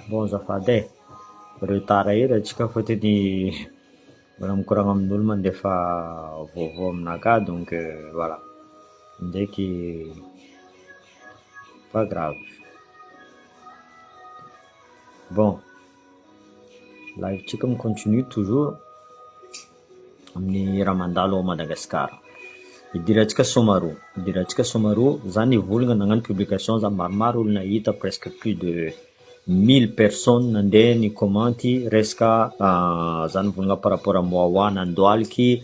Bon zafady retard hely atsika fôtony mbola mikoragna amin'olo mandefa vaovao aminakahy donc voilà ndraiky pas grave. Bon live-tsika continue toujours amin'ny raha mandalo ao Madagasikara. Idirantsika Somaro zany volagna nagnano publication za maromaro olo nahita presque plus de 1000 personnes nandeha ni commenty resaka zany volagna par rapport amin'ny Wawa nandoaliky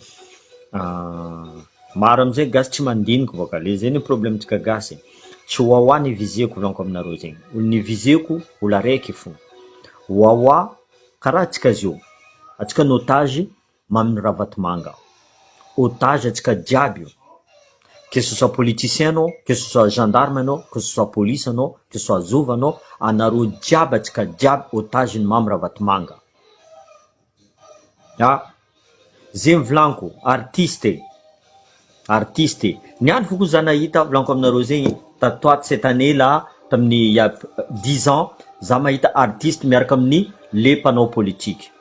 maro amizay gasy tsy mandiniky boka le zay ny problemtsika gasy tsy Wawa ny viseko volaniko aminareo zegny olo ny viseko olo araiky fo Wawa karaha atsika zio atsika ny otage maminy Ravatomanga otage atsika jiaby io que ce soit politicien anao, que ce soit gendarme anao, que ce soit police anao, que ce soit zova anao, anareo jiaby atsika jiaby otage ny mamy Ravatomanga. Zay volaniko artiste niany foko za nahita volaniko aminareo zegny tatoato cette année là tamin'ny 10 ans za mahita artiste miaraka amin'ny le mpanao politique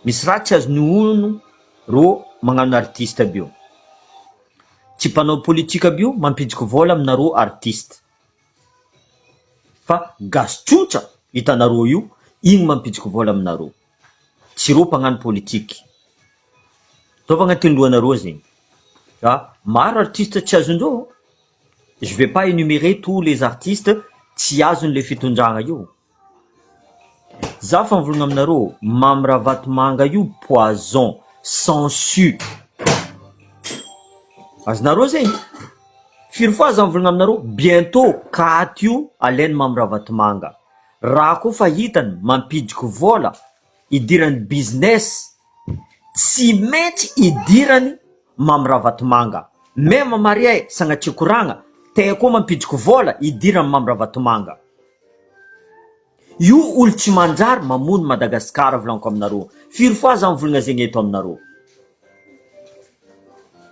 misy raha tsy azony ono ro magnano artiste aby io tsy mpanao politique aby io mampidiky vola aminareo artiste fa gasotsotra hitanareo io igny mampidiky vola aminareo tsy ro mpagnano politique tova agnatin'ny lohanareo zegny maro artiste tsy azondreo je vais pas énumérer tous les artistes tsy azony le fitondragna io za fa mivolagna aminareo mamy Ravatomanga io poison sensu azonareo zegny firy fois za mivolagna aminareo bientôt katy io alainy mamy Ravatomanga raha koa fa hitany mampidiky vola idirany business tsy maintsy idirany mamy Ravatomanga même mariay sagnatria koragna te koa mampidiky vola idirany mamy Ravatomanga io olo tsy manjary mamono Madagasikara volaniko aminareo firy fois za mivolagna zegny eto aminareo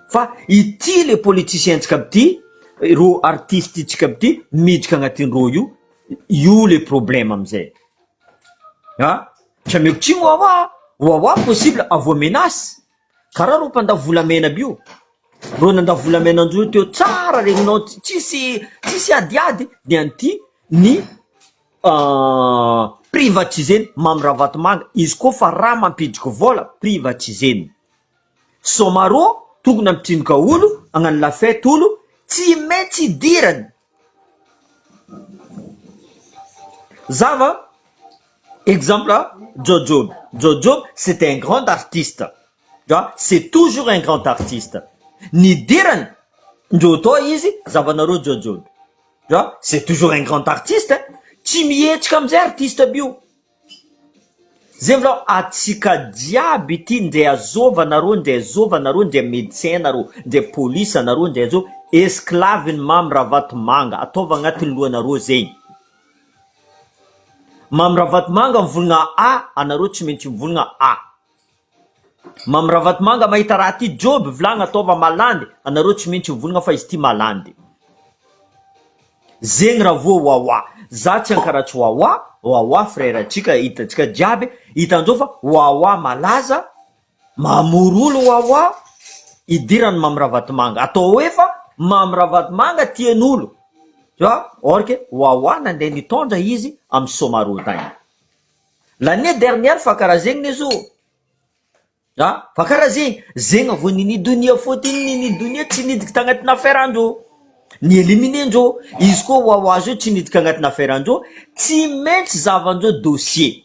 fa ity le politicien-tsika aby ty ro artiste tsika aby ty miditra agnatin'ireo io le problème amizay tsy ameko tsy Wawa possible avo menace karaha ro mpandavolamena aby io ro nandavolamena anjou teo tsara regninao tsisy adiady ny anty ny privatiseny mamy Ravatomanga izy koa fa raha mampidiky vola privatiseny Somaro tokony ampitindika olo agnano lafety olo tsy maintsy idirany zava exemple Jojo c'est un grand artiste c'est toujours un grand artiste nidirany ndreo tô izy zavanareo Jojo c'est toujours un grand artiste tsy mihetsika amizay artiste aby io zay volao atsika jiaby ty ndray azovanareo ndray médecin nareo ndray police anareo ndray azova esclave ny mamy Ravatomanga ataova agnatin'ny lohanareo zegny mamy Ravatomanga mivolagna A anareo tsy maintsy mivolagna A mamy Ravatomanga mahita raha ty joby volagna ataova malandy anareo tsy maintsy mivolagna fa izy ty malandy zegny raha vo Wawa za tsy ankaratsy Wawa frère atsika hitatsika jiaby hitanjao fa Wawa malaza mamoro olo Wawa idirany mamy Ravatomanga atao hoe fa mamy Ravatomanga tian'olo or que Wawa nandeha nitondra izy amy Somaro tagny l'année dernière fa karaha zegny nezo fa karaha zegny avo ninidonia fôtiny ninidonia tsy nidiky tagnatin'ny affaire andreo ny éliminendreo izy koa Wawa zao tsy nidika agnatin'ny affaire andreo tsy maintsy zavandreo dossier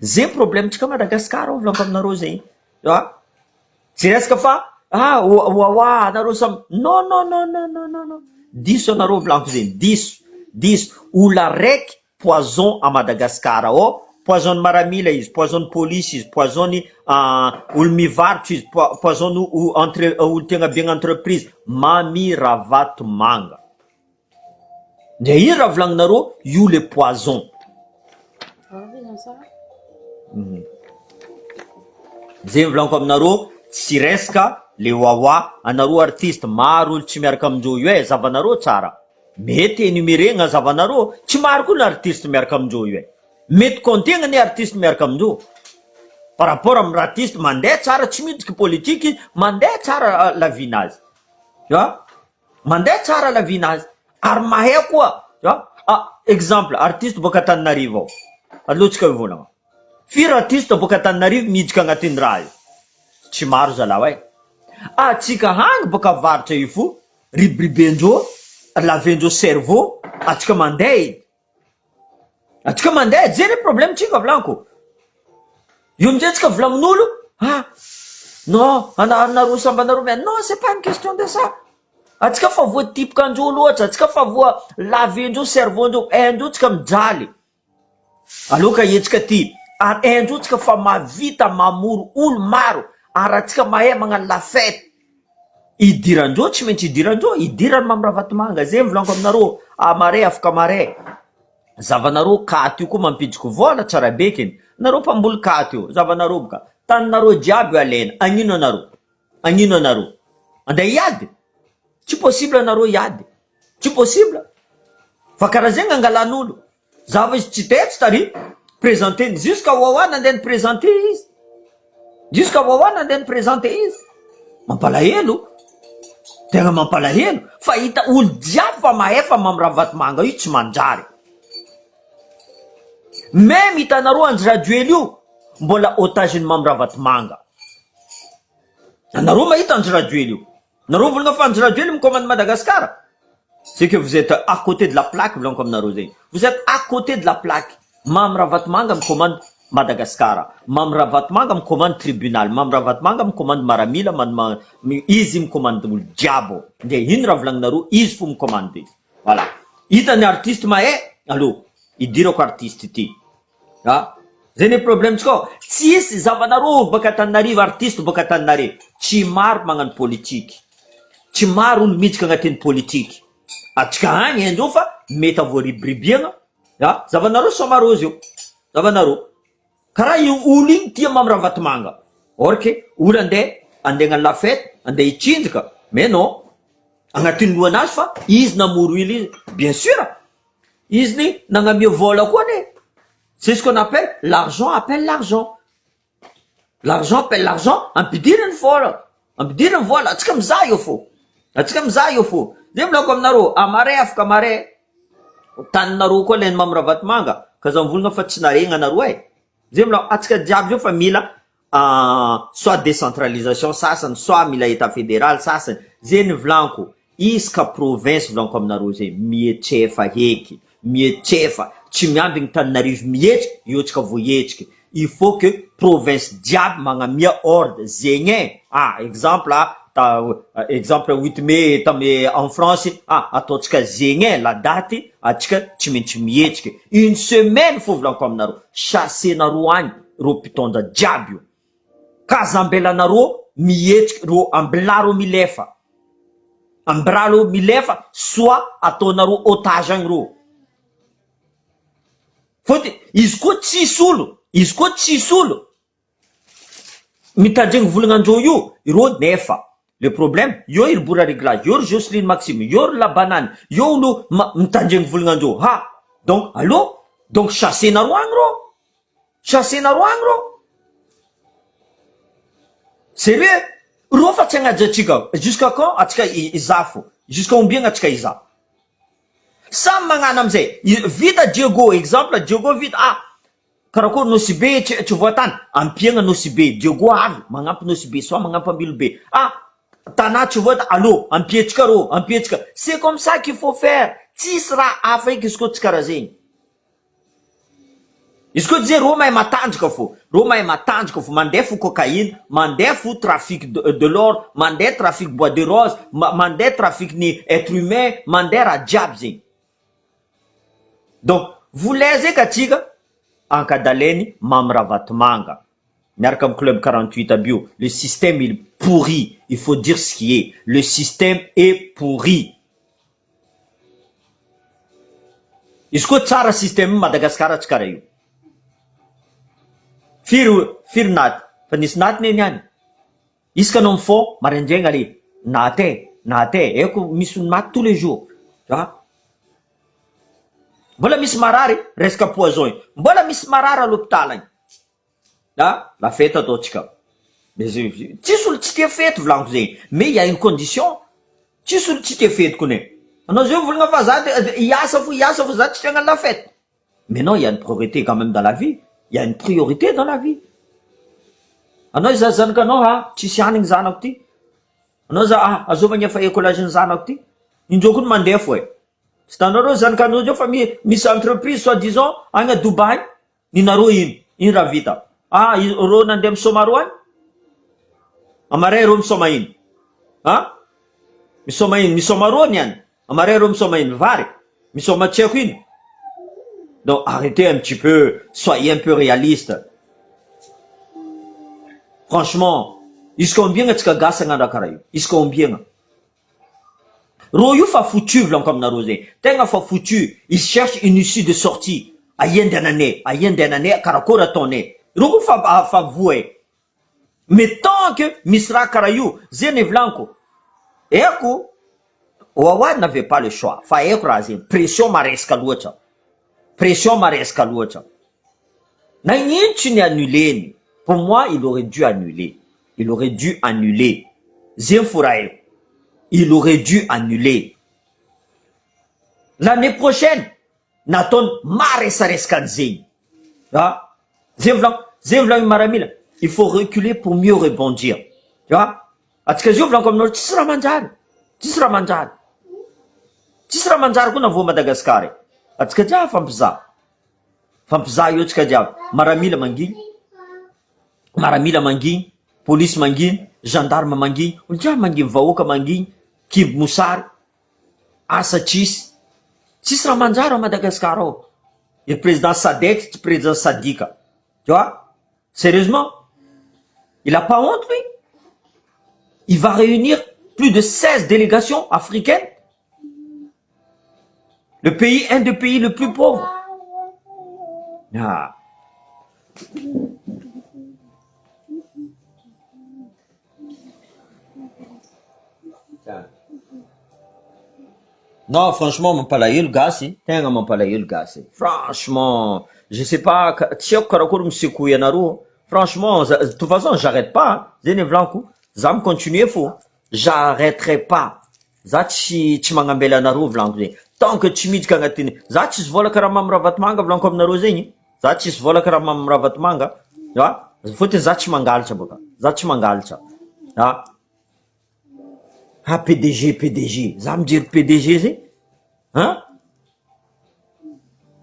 zay problème tsika Madagasikara volaniko aminareo zegny tsy resaka fa Wawa anareo samy non diso anareo volaniko zegny diso olo araiky poison à Madagasikara poison maramila izy poison police izy poison olo mivarotro izy poison olo tegna be entreprise mamy Ravatomanga ndre ino raha volagninareo io le poison zay volaniko aminareo tsy resaka le Wawa anareo artiste maro olo tsy miaraka amindreo io zavanareo tsara mety énuméré zavanareo tsy maro koa ny artiste miaraka amindreo io e mety kontegna ny artiste miaraka amindreo par rapport amin'ny artiste mandeha tsara tsy midika politique izy mandeha tsara la vinazy mandeha tsara la vinazy ary mahay koa exemple artiste boka Tananarivo ao alohatsika volagna firy artiste boka Tananarivo midika agnatin'ny raha io tsy maro zalahy e atsika hany boka avaritra io fo ribribendreo lavendreo cerveau atsika mandeha edy atsika mandeha edy zany problème tsika volaniko io amizay tsika volagnin'olo non anareo sambanareo non c'est pas une question de ça atsika fa voatipoka andreo loatra atsika fa voa lavendreo cerveau ndreo andreo tsika mijaly aloka etsika ty ary andreo tsika fa mavita mamoro olo maro ary atsika mahay magnano la fête idirandreo tsy maintsy idirandreo idirany mamiravatomanga zay volaniko aminareo mare afaka mare zavanareo katy io koa mampidiky vola tsara bekiny nareo mpamboly katy io zavanareo boka taninareo jiaby io alena agnino anareo andeha hiady tsy possible anareo hiady tsy possible fa karaha zegny angalan'olo zava izy tsy tetsy tary présente jusqu'à wawa nandeha ny présente izy jusqu'à wawa nandeha ny présente izy mampalahelo tegna mampalahelo fa hita olo jiaby fa mahay fa mamiravatomanga io tsy manjary même hitanareo anjiraduely io mbola otage-ny mamiravatomanga anareo mahita anjiraduely io nareo volagna fa anjiraduely micommande Madagascar c'est que vous êtes à côté de la plaque volaniko aminareo zegny vous êtes à côté de la plaque mamiravatomanga micommande Madagascar mamiravatomanga micommande tribunal mamiravatomanga micommande maramila izy micommande olo jiabo nde ino raha volagninareo izy fo micommande izy voilà hitany artiste mahay allo idirako artiste ty zay ny problème tsika tsisy zavanareo baka Tananarivo artiste baka Tananarivo tsy maro magnano politique tsy maro olo midika agnatin'ny politique atsika agny andreo fa mety avoaribribiagna zavanareo somarose io zavanareo karaha io olo igny tia mamiravatomanga or ke olo andeha agnano la fête andeha hitsinjaka mais non agnatin'ny lohanazy fa izy namoro ilo izy bien sûr izy ny nagnamia vola koa ne c'est ce qu'on appelle l'argent appelle l'argent appelle l'argent ampidirany vola atsika mizaha io fo zay volako aminareo amare afaka mare taninareo koa leny mamiravatomanga ka za mivolagna fa tsy naregna anareo zay volako atsika jiaby zao fa mila soit décentralisation sasany soit mila état fédéral sasany zay ny volaniko isaka province volaniko aminareo zay mietsefa heky mietsefa tsy miambigny Tananarivo mihetsiky io tsika voietsiky il faut que province jiaby magnamia ordre zegny exemple exemple 8 mai tamy en France ataotsika zegny la date atsika tsy maintsy mihetsiky une semaine fo volaniko aminareo chasenareo agny ro mpitondra jiaby io kazambelanareo mihetsiky ro ambilareo milefa soit ataonareo otage agny ro fôty izy koa tsisy olo mitandregny volagnandreo io iro nefa le problème io ry Bora Réglage io ry Jocelyne Maxime io ry La Banane io olo mitandregny volagnandreo donc chassenareo agny ro sérieux ro fa tsy agnajatsika jusqu'à quand atsika iza fo jusqu'à ombiagna atsika iza samy magnano amizay vita Diego exemple Diego vita karakory Nosibe tsy voatany ampiagna Nosibe Diego avy magnampy Nosibe soit magnampy Ambilobe tana tsy voata allo ampietsika c'est comme ça qu'il faut faire tsisy raha hafa eky izy koa tsy karaha zegny izy koa zay ro mahay matanjaka fo mandeha fo cocaïne mandeha fo trafic de l'or mandeha trafic bois de rose mandeha trafic ny être humain mandeha raha jiaby zegny donc voulez zeky atsika ankadaleny mamiravatomanga miaraka amy club 48 aby io le système il est pourri il faut dire ce qui est le système est pourri izy koa tsara système Madagascar tsy karaha io firy naty fa nisy naty neny any isaka anao mifond maraindraigna ale naty eko misy naty tous les jours mbola misy marary resaka poison iny, mbola misy marary à l'hôpital agny. La fête ataotsika. Tsisy olo tsy tia fety volaniko zegny, mais il y a une condition. Tsisy olo tsy tia fety kone. Anao zay volagna fa za iasa fo za tsy tia hagnano la fête. Mais non, il y a une priorité quand même dans la vie. Il y a une priorité dans la vie. Anao za zanakanao tsisy hanigny zanako ty. Anao za azovagny efa écolage-ny zanako ty. Indreo koa mandeha fo Tsy tanareo zanakanao zao fa misy entreprise soi disant agny à Dubaï, ninareo ino raha vita. Reo nandeha misoma ro agny. Amaray reo misoma ino? Misoma ino? Misoma ro niany. Amaray reo misoma ino? Vary. Misoma tsy haiko ino. Donc arrêtez un petit peu, soyez un peu réaliste. Franchement, izy combien atsika gasy hagnano karaha io? Izy combien? Ro io fa foutu volaniko aminareo zegny. Tegna fa foutu. Ils cherchent une issue de sortie. Aia andehananay, karakory ataonay. Ro fa voe. Mais tant que misy raha karaha io, zegny volaniko. Eko, Wawa n'avait pas le choix. Fa eko raha zegny. Pression maresaka loatra. Na ino tsy annulé. Pour moi, il aurait dû annuler. Zegny fo raha eko. Il aurait dû annuler. L'année prochaine, nataony maresaresaka an'zegny. Zegny volaniko maramila. Il faut reculer pour mieux rebondir. Tu vois? Atsika zio volaniko aminao tsisy raha manjary. Tsisy raha manjary koa na vo Madagasikara. Atsika jiaby fampizaha io atsika jiaby. Maramila mangigny, police mangigny, gendarme mangigny, olo jiaby mangigny, vahoaka mangigny, kibo mosary, asa tsisy raha manjary à Madagascar ao. Le président Sadek, le président Sadika. Tu vois? Sérieusement? Il a pas honte, lui? Il va réunir plus de 16 délégations africaines. Un des pays les plus pauvres. Non, franchement, mampalahelo gasy. Tegna mampalahelo gasy. Franchement, je sais pas, tsy haiko karakory misekohy anareo. Franchement, de toute façon, j'arrête pas. Zegny volaniko. Za mi continuer fo. J'arrêterai pas. Za tsy magnambela anareo volaniko zegny. Tant que tsy miditra agnatiny. Za tsisy vola karaha mamy Ravatomanga volaniko aminareo zegny. Za tsisy vola karaha mamy Ravatomanga. Fotony za tsy mangalatra boka. PDG. Za mijery PDG zegny.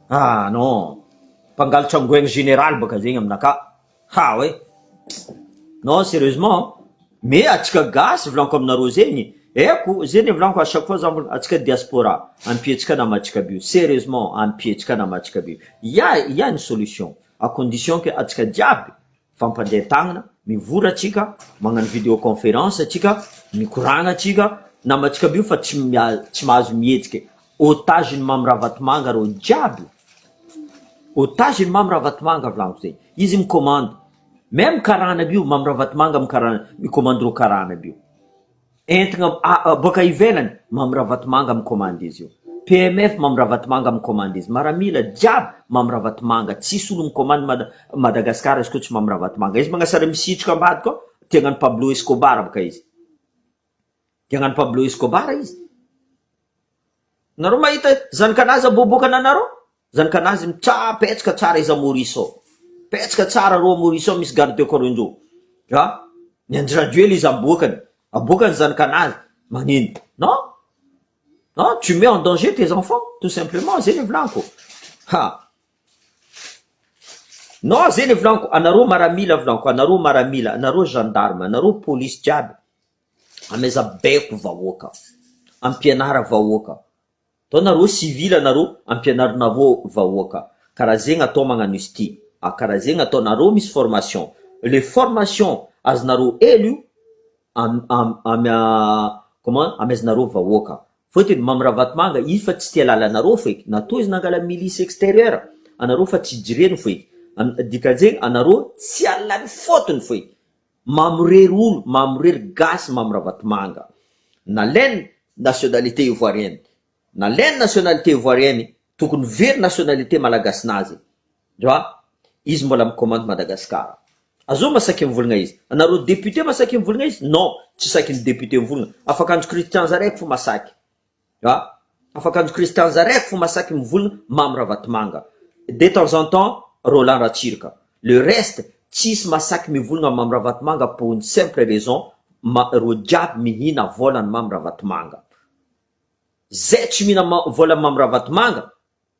Non. Mpangalatra angoegny général boka zegny aminaka. Non, sérieusement. Mais atsika gasy volaniko aminareo zegny. Eko, zegny volaniko à chaque fois zany atsika diaspora. Ampietsika namatsika bio. Sérieusement, ampietsika namatsika bio. Il y a une solution. À condition que atsika jiaby fampandeha tagnana, mivory atsika, magnano vidéoconférence atsika, mikoragna atsika, namatsika bio fa tsy mahazo mihetsika. Otage-ny mamy Ravatomanga reo jiaby. Otage-ny mamy Ravatomanga volaniko zegny. Izy micommande. Même karana bio mamy Ravatomanga micommande reo karana bio. Entigna boka ivelany mamy Ravatomanga micommande izy io. PMF mamy Ravatomanga micommande izy. Maramila jiaby mamy Ravatomanga. Tsisy olo micommande Madagascar izy koa tsy mamy Ravatomanga. Izy magnasara misitrika ambady koa, tiagnano Pablo Escobar boka izy. Nareo mahita zanakanazy aboabokana anareo? Zanakanazy petsaka tsara izy Maurice. Petsaka tsara reo Maurice misy garde de corps indreo. Ny Andranduel izy abokany zanakanazy. Magnino? Non, tu mets en danger tes enfants, tout simplement. Zegny volaniko. Non, zegny volaniko. Anareo maramila volaniko. Anareo gendarme, anareo police jiaby. Ameza beko vahoaka. Ampianara vahoaka. To nareo civil anareo ampianarina vahoaka. Karaha zegny atao magnano izy ty. Karaha zegny atao nareo misy formation. Les formations azonareo elo amezanareo vahoaka. Fotony mamy Ravatomanga izy fa tsy tia lalanareo feky. Natao izy nangala milice extérieure. Anareo fa tsy jireny feky. Dikan'zegny anareo tsy alany fotony feky. Mamorery olo, mamorery gasy mamy Ravatomanga. Nalainy nationalité ivoirienne, tokony very nationalité malagasinazy droa izy mbola micommande Madagasikara azo masaky mivolagna izy anareo député masaky mivolagna izy non tsy saky ny député mivolagna afaka andro Christian Zaraiky fo masaky afaka andro Christian Zaraiky fo masaky mivolagna Mamy Ravatomanga de temps en temps Roland Ratsirika le reste tsisy masaky mivolagna Mamy Ravatomanga pour une simple raison ro jiaby mihina volany Mamy Ravatomanga zay tsy mihina vola Mamy Ravatomanga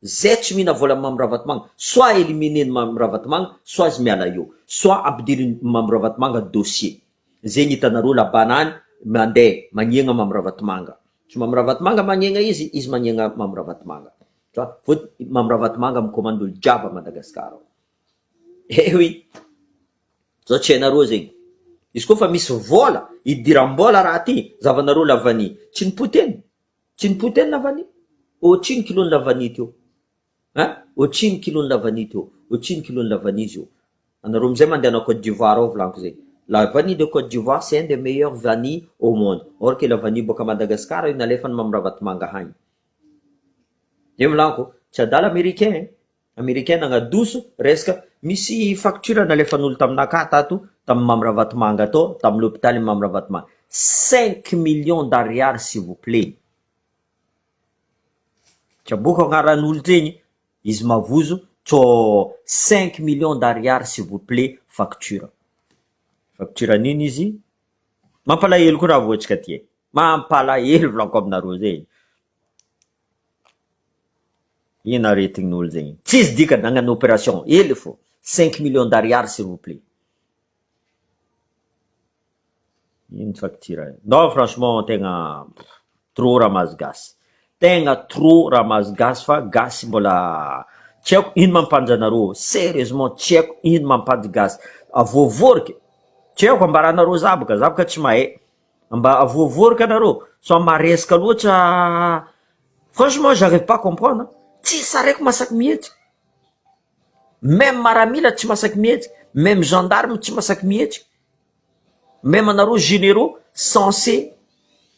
zay tsy mihina vola Mamy Ravatomanga soit éliminer Mamy Ravatomanga soit izy miala eo soit ampidiry Mamy Ravatomanga dossier zegny hitanareo la banane mandeha magnegna Mamy Ravatomanga tsy Mamy Ravatomanga magnegna izy magnegna Mamy Ravatomanga fô Mamy Ravatomanga micommande olo jiaby a Madagasikara oui zao tsy hainareo zegny izy koa fa misy vola idiram-bola raha ty zavanareo lavany tsy nipoteny lavany otriny kilony lavany teo otriny kilony lavany teo otriny kilony lavany izy io anareo amizay mandeha na Côte d'Ivoire ao volaniko zegny la vanille de Côte d'Ivoire c'est un des meilleurs vanilles au monde or que la vanille boka Madagasikara io nalefany Mamy Ravatomanga hagny de volaniko tsy adala américain nagnadoso resaka misy facture nalefan'olo taminaka tato tamy Mamy Ravatomanga atao tamy l'hôpital Mamy Ravatomanga 5 millions d'ariary s'il vous plaît tsy aboka agnaran'olo zegny izy mavozo tsô 5 millions d'ariary s'il vous plaît facture nini izy mampalahelo koa raha voatsika ty mampalahelo volako aminareo zegny ino aretignin'olo zegny tsisy dika nagnano opération ely fô 5 millions d'ariary s'il vous plaît ino facture non franchement tegna trop raha mahazo gasy tegna trop raha mahazo gasy fa gasy mbola tsy haiko ino mampanja anareo sérieusement tsy haiko ino mampanja gasy avoavoriky tsy haiko ambaranareo zaboka tsy mahay mba avoavoriky anareo so maresaka loatra franchement j'arrive pas à comprendre tsisy araiky masaky mihetsiky même maramila tsy masaky mihetsiky même gendarme tsy masaky mihetsiky même anareo généraux censés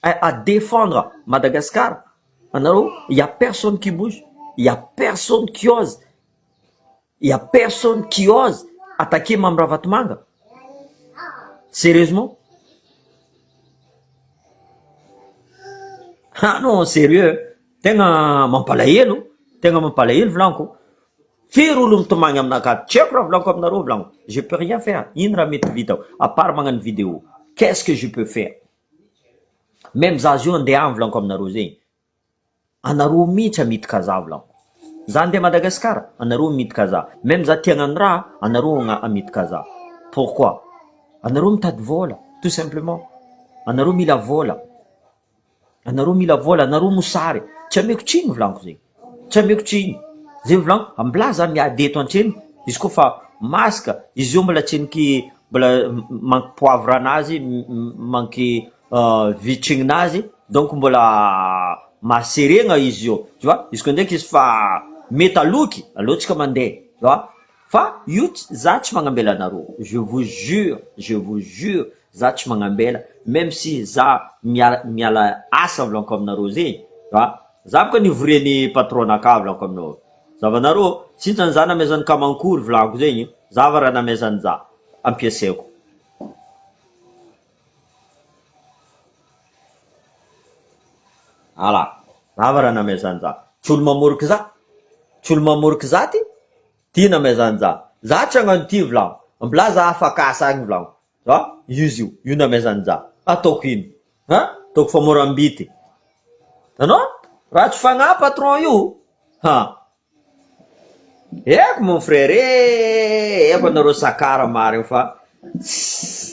à défendre Madagascar anareo y a personne qui bouge y a personne qui ose attaquer Mamy Ravatomanga sérieusement non sérieux tegna mampalahelo volaniko firy olo mitomagny aminakato tsy haiko raha volaniko aminareo volaniko je peux rien faire ino raha mety vitako à part magnano vidéo qu'est-ce que je peux faire même za zio andeha any volaniko aminareo zegny anareo mihitsy amidika za volaniko za andeha Madagasikara anareo midika za même za tiagnano raha anareo amidika za pourquoi anareo mitady vola tout simplement anareo mila vola anareo mosary tsy ameko triny volaniko zegny tsy ameko triny zay volaniko ambla za miady eto antreny izy koa fa masaka izy io mbola tseniky mbola manky poivre anazy manky vitrignazy donc mbola maserena izy io tu vois izy koa ndraiky izy fa mety aloky alohatsika mandeha tu vois fa io za tsy magnambela anareo je vous jure za tsy magnambela même si za miala asa volaniko aminareo zegny tu vois za boka nivoreny patronaka volaniko aminareo zavanareo sitrany za namezany kamankory volaniko zegny zava raha namezany za ampiasaiko ala zava raha namezany za tsy olo mamoriky za ty namezany za tsy agnano ty volaniko mbla za afakasa agny volaniko izy io namezany za ataoko ino ataoko famorambity anao raha tsy fagnahy patron io eko mon frère eko anareo sakara marigny fa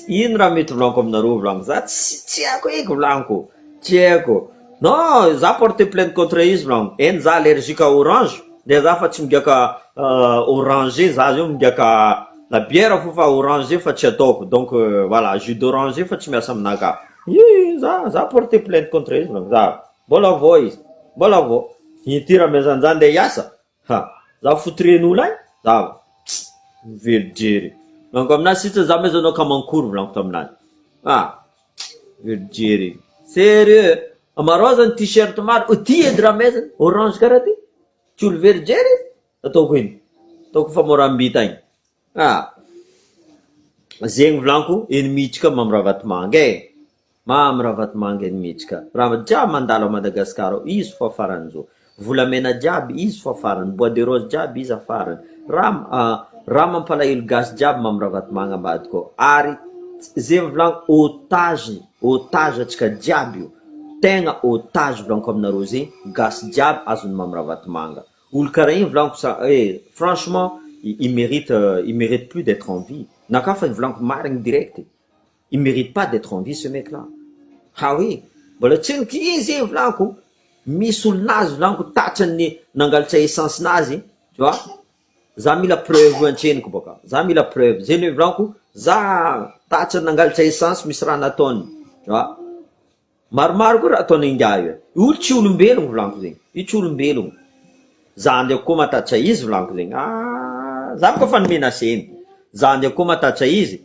ino raha mety volaniko aminareo volaniko za tsy haiko eky volaniko tsy haiko non za porte plainte contre izy volaniko eny za allergique orange de za fa tsy migiaka oranger za zio migiaka la bière fo fa oranger fa tsy ataoko donc voilà jus d'oranger fa tsy miasa aminaka za porte plainte contre izy volaniko za mbola vao izy mbola vao ity raha mezany za ndeha hiasa za fotren'olo agny za verijery donc aminazy sitsa za mezanao kamankory volaniko taminazy verijery sérieux amarao zany t-shirt maro ty edy raha mezany orange karaha ty olo very jery ataoko iny ataoko famoram-bita igny zegny volaniko ennemi-tsika mamirahavatymanga mamirahavatymanga ennemi-tsika raha jiaby mandalo a Madagasikara izy fo afaran'izao volamena jiaby izy fo afarany bois de rose jiaby izy afarany raha mampalahelo gasy jiaby mamirahavatymanga ambadika ao ary zegny volaniko otage atsika jiaby io tegna otage volaniko aminareo zegny gasy jiaby azony mamirahavatymanga olo karaha igny volaniko franchement il mérite plus d'être en vie nakafa volaniko marigny direct il mérite pas d'être en vie ce mec là oui mbola tseniko izy volaniko misy olonazy volaniko tatrany nangalatra essence nazy tu vois za mila preuve antreniko boka za mila preuve zegny hoe volaniko za tatrany nangalatra essence misy raha nataony tu vois maromaro koa raha ataony ingahy io olo tsy olombelogno volaniko zegny io tsy olombelogno za ndraiky koa matatra izy volaniko zegny za koa fa nomena seny za ndraiky koa matatra izy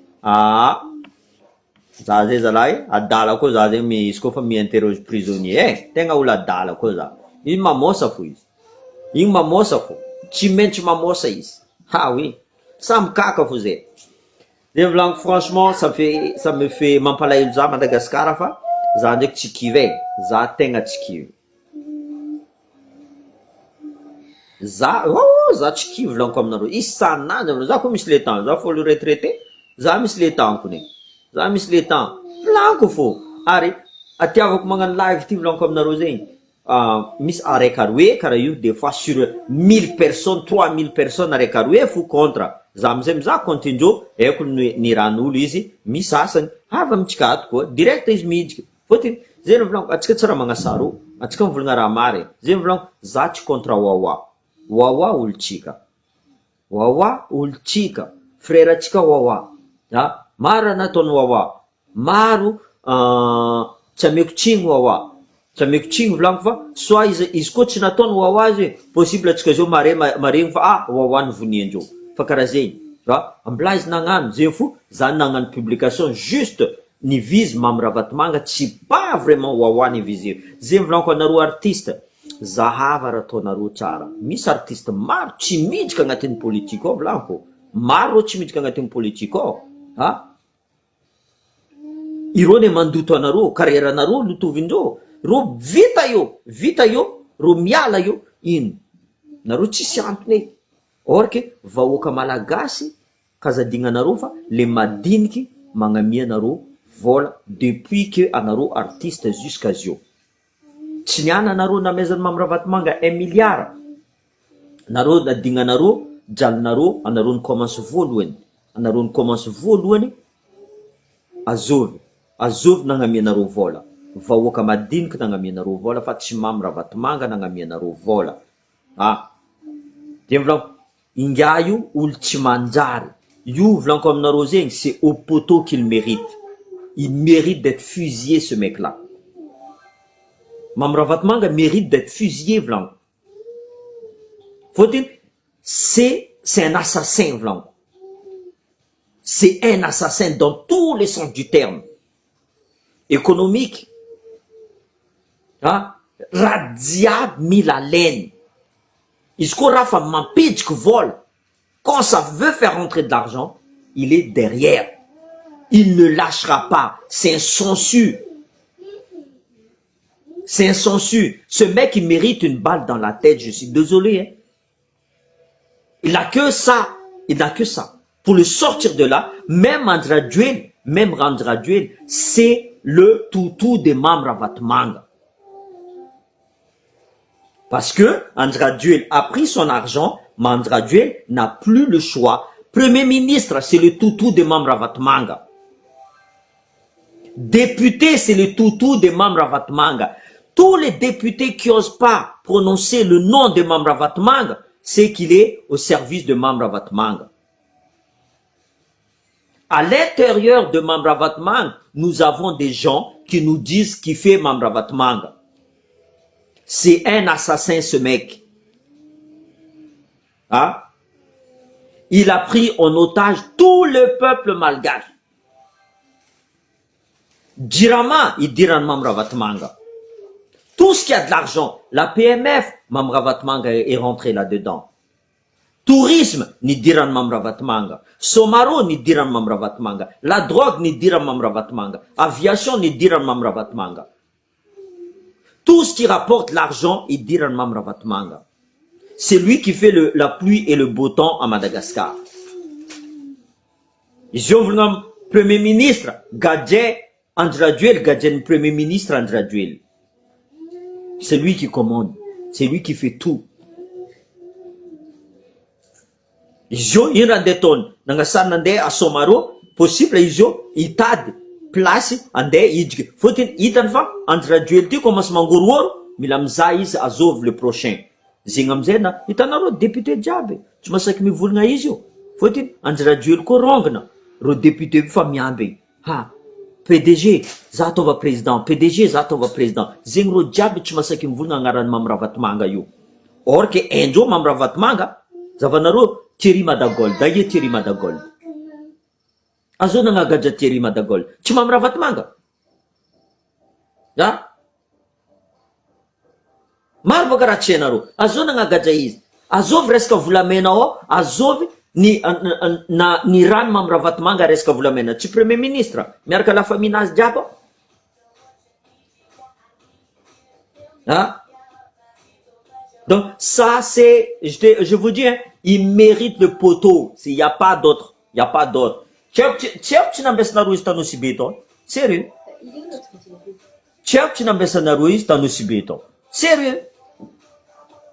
za zay zalahy adala koa za zegny izy koa fa mi-interroge prisonnier tegna olo adala koa za iny mamosa fo izy igny mamosa fo tsy maintsy mamosa izy oui samy kaka fo zay zay volaniko franchement ça me fait mampalahelo za Madagasikara fa za ndraiky tsy kivy za tegna tsy kivy za tsy kivy volaniko aminareo isan'andro za koa misy le temps za folo retraité za misy le temps kony za misy le temps volaniko fo ary atiavako magnano live ty volaniko aminareo zegny misy araiky aroe karaha io des fois sur 1000 personnes 3000 personnes araiky aroe fo contre za amizay mizaha compte-ndreo haiko ny ran'olo izy misasany avy amitsika ato koa direct izy mihidika fôtiny zay ny volaniko atsika tsy raha magnasaro atsika mivolagna raha mary zay ny volaniko za tsy contre wawa olontsika frère atsika wawa maro nataony wawa maro tsy ameko tsigny wawa tsy ameko tsigny volaniko fa soit izy koa tsy nataony wawa azy hoe possible atsika zao maregny fa wawa nivoniandreo fa karaha zegny ambla izy nagnano zegny fo zany nagnano publication juste nivise mamirahavatymanga tsy pas vraiment wawa nivise zegny volaniko anareo artiste zahava raha ataonareo tsara misy artiste maro tsy miditra agnatin'ny politique ao volaniko maro tsy miditra agnatin'ny politique ao ireo ne mandoto anareo carrière anareo lotovindreo ro vita io ro miala io ino nareo tsisy antony or que vahoaka malagasy kazadignanareo fa le madiniky magnamia nareo vola depuis que anareo artiste jusqu'à zio tsy niana nareo namezany mamirahavatymanga 1 milliard nareo nadignanareo jalonareo anareo ny commence voalohany azovy nagnamianareo vola vahoaka madiniky nagnamianareo vola fa tsy mamirahavatymanga nagnamianareo vola de volaniko inga io olo tsy manjary io volaniko aminareo zegny c'est au poteau qu'il mérite d'être fusillé ce mec là mamirahavatymanga mérite d'être fusillé volaniko fôtiny c'est un assassin volaniko c'est un assassin dans tous les sens du terme économique raha jiaby mila laine izy koa raha fa mampidiky vola quand ça veut faire rentrer de l'argent il est derrière il ne lâchera pas c'est un sensu ce mec il mérite une balle dans la tête je suis désolé il n'a que ça pour le sortir de là même Randraduel c'est le toutou de Mamravatmanga. Parce que Andraduel a pris son argent, mais Andraduel n'a plus le choix. Premier ministre, c'est le toutou de Mamravatmanga. Député, c'est le toutou de Mamravatmanga. Tous les députés qui n'osent pas prononcer le nom de Mamravatmanga, c'est qu'il est au service de Mamravatmanga. À l'intérieur de Mamravatmanga, nous avons des gens qui nous disent qu'il fait Mamravatmanga. C'est un assassin ce mec. Il a pris en otage tout le peuple malgache. Dirama, il dira Mamravatmanga. Tout Tout ce qui a de l'argent, la PMF, Mamravatmanga est rentré là-dedans. Tourisme, ni diran Mamravatmanga. Somaro, ni diran Mamravatmanga. La drogue, ni diran Mamravatmanga. Aviation, ni diran Mamravatmanga. Tout ce qui rapporte l'argent, il diran Mamravatmanga. C'est lui qui fait la pluie et le beau temps à Madagascar. Jovnam, Premier ministre, Gadje Andraduel, Gadje Premier ministre Andraduel. C'est lui qui commande. C'est lui qui fait tout. Izo ira deton nangasar nande à Somaro possible izo itad place ande idjik fotine hitany fa Andraduel ty commence mangororo mila mizaha izy azovy le prochain zegny amizay na hitanareo député jiaby tsy masaky mivolagna izy io fotine Andraduel koa rongana ro député fa miamby ha PDG za tova président PDG za tova président zegny ro jiaby tsy masaky mivolagna agnarany Mamravatmanga io or que endro Mamravatmanga zavanareo Thierry Madagol, d'ailleurs Thierry Madagol. Azo nangagadja Thierry Madagol. Tsy Mamravatmanga. Ya? Maro baka raha tsy hainareo. Azo nangagadja izy. Azovy resaka volamena ao, azovy ny rano Mamravatmanga resaka volamena. Tsy premier ministre, miaraka la famille nazy jiaby. Hein? Donc ça c'est, je vous dis, hein, il mérite le poteau. Il n'y a pas d'autre. Il n'y a pas d'autre. Tu n'as pas de tano sibeto. Sérieux? Tu n'as pas de tano sibeto. Sérieux?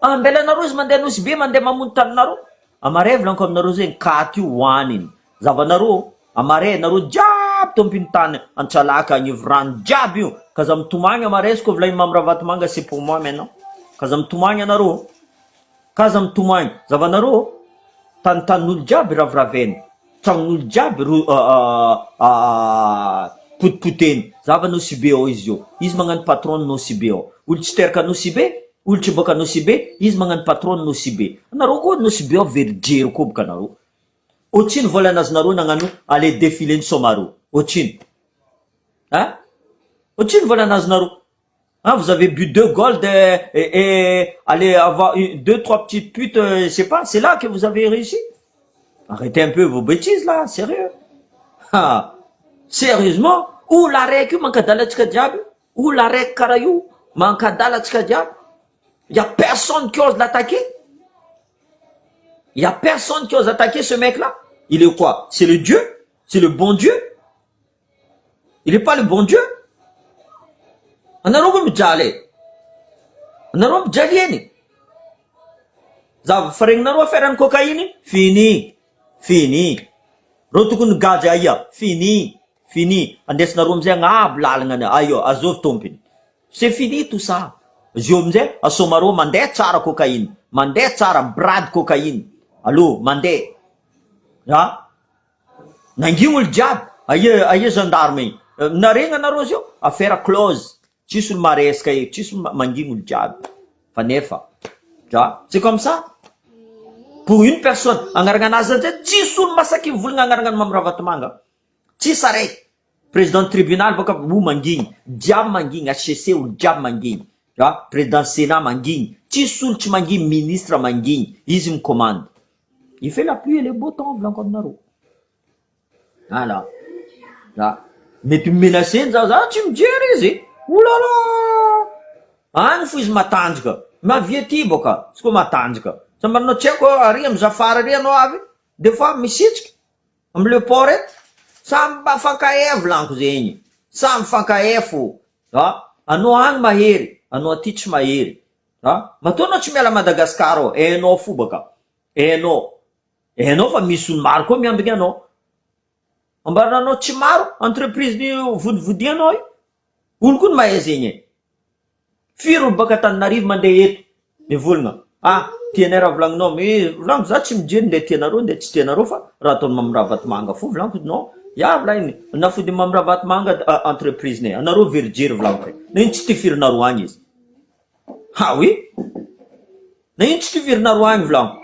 Ah, bela naroz mande no sibe mande mamunta naro. Amare vlan kom naro zen kati wanin. Zava naro, amare naro jab tompintane anchalaka nivran jab io. Kazam tumanya amare ko vlan Mamravatmanga c'est pour moi maintenant. Kazam tumanya naro. Kazam tumanya. Zava naro tantanul jab ravraven. Tanul jab putputen. Zava no sibeo izio. Iz mangan patron no sibeo. Ulchterka no sibe. Ulchi boka no sibe, izy magnano patron no sibe. Anareo koa no sibe ao very jery koa boka anareo. Ohatrino vola anazy nareo nagnano aller défiler ny Somaro. Ohatrino. Hein? Ohatrino vola anazy nareo. Hein, vous avez bu 2 gold et allez avoir 2-3 petites putes, je sais pas, c'est là que vous avez réussi. Arrêtez un peu vos bêtises là, sérieux. Ah, sérieusement, où la règle mankadala tsika diable? Où la règle karayou mankadala tsika diable? Il n'y a personne qui ose l'attaquer. Il n'y a personne qui ose attaquer ce mec-là. Il est quoi? C'est le Dieu? C'est le bon Dieu? Il n'est pas le bon Dieu? Anarogo mjale. Anarogo mjalieni. Zav fareng naro faire cocaïne? Fini. Fini. Rotukun gaja aya. Fini. Fini. Andes naro mzay ngab lalangana. Ayo, azov tompin. C'est fini tout ça. Ziomze, a Somaro mandeha tsara cocaïne, mandeha tsara brad cocaïne. Allô, mandeha. Ha? Nanginy olo jiaby, aia gendarme. Naregna anareo zio, affaire close. Tsisy olo maresaka eto, tsisy olo manginy olo jiaby. Fa nefa. C'est comme ça. Pour une personne, agnarana anazy zay, tsisy olo masaky mivolagna agnarana Mamravatmanga. Tsisy araiky. Président tribunal baka o manginy, jiaby manginy, HCC olo jiaby manginy. Président Sénat manginy, tsisy olo tsy manginy, ministre manginy, izy micommande. Il fait la pluie et le beau temps, blanc comme naro. Voilà. Là. Mety menacé za tsy mijery izy. Oulala! Agny fo izy matanjaka. Mavia ty boka, tsy koa matanjaka. Sambarnao tsy haiko ary amizafara ary anao avy. Des fois misitriky amy le port eto. Samy mifakahe vlanko zegny. Samy mifakahe fo. Anao agny mahery. Anao aty tsy mahery. Matoa anao tsy miala Madagascar ao, hainao fo baka. Hainao. Hainao fa misy olo maro koa miambiny anao. Ambaranao tsy maro entreprise ny vodivodianao io. Olo koa ny mahay zegny e. Firy olo baka Antananarivo mandeha eto. Mivolagna. TNR volagninao, volagno za tsy mijery nde tianareo nde tsy tianareo fa raha ataony Mamravatmanga fo volagno non. Ya volagny nafody Mamravatmanga entreprise ne. Anareo very jery volagno rek. Na ino tsy tifirinareo agny izy. Ah oui? Na ino tsy tifirinareo agny volagno?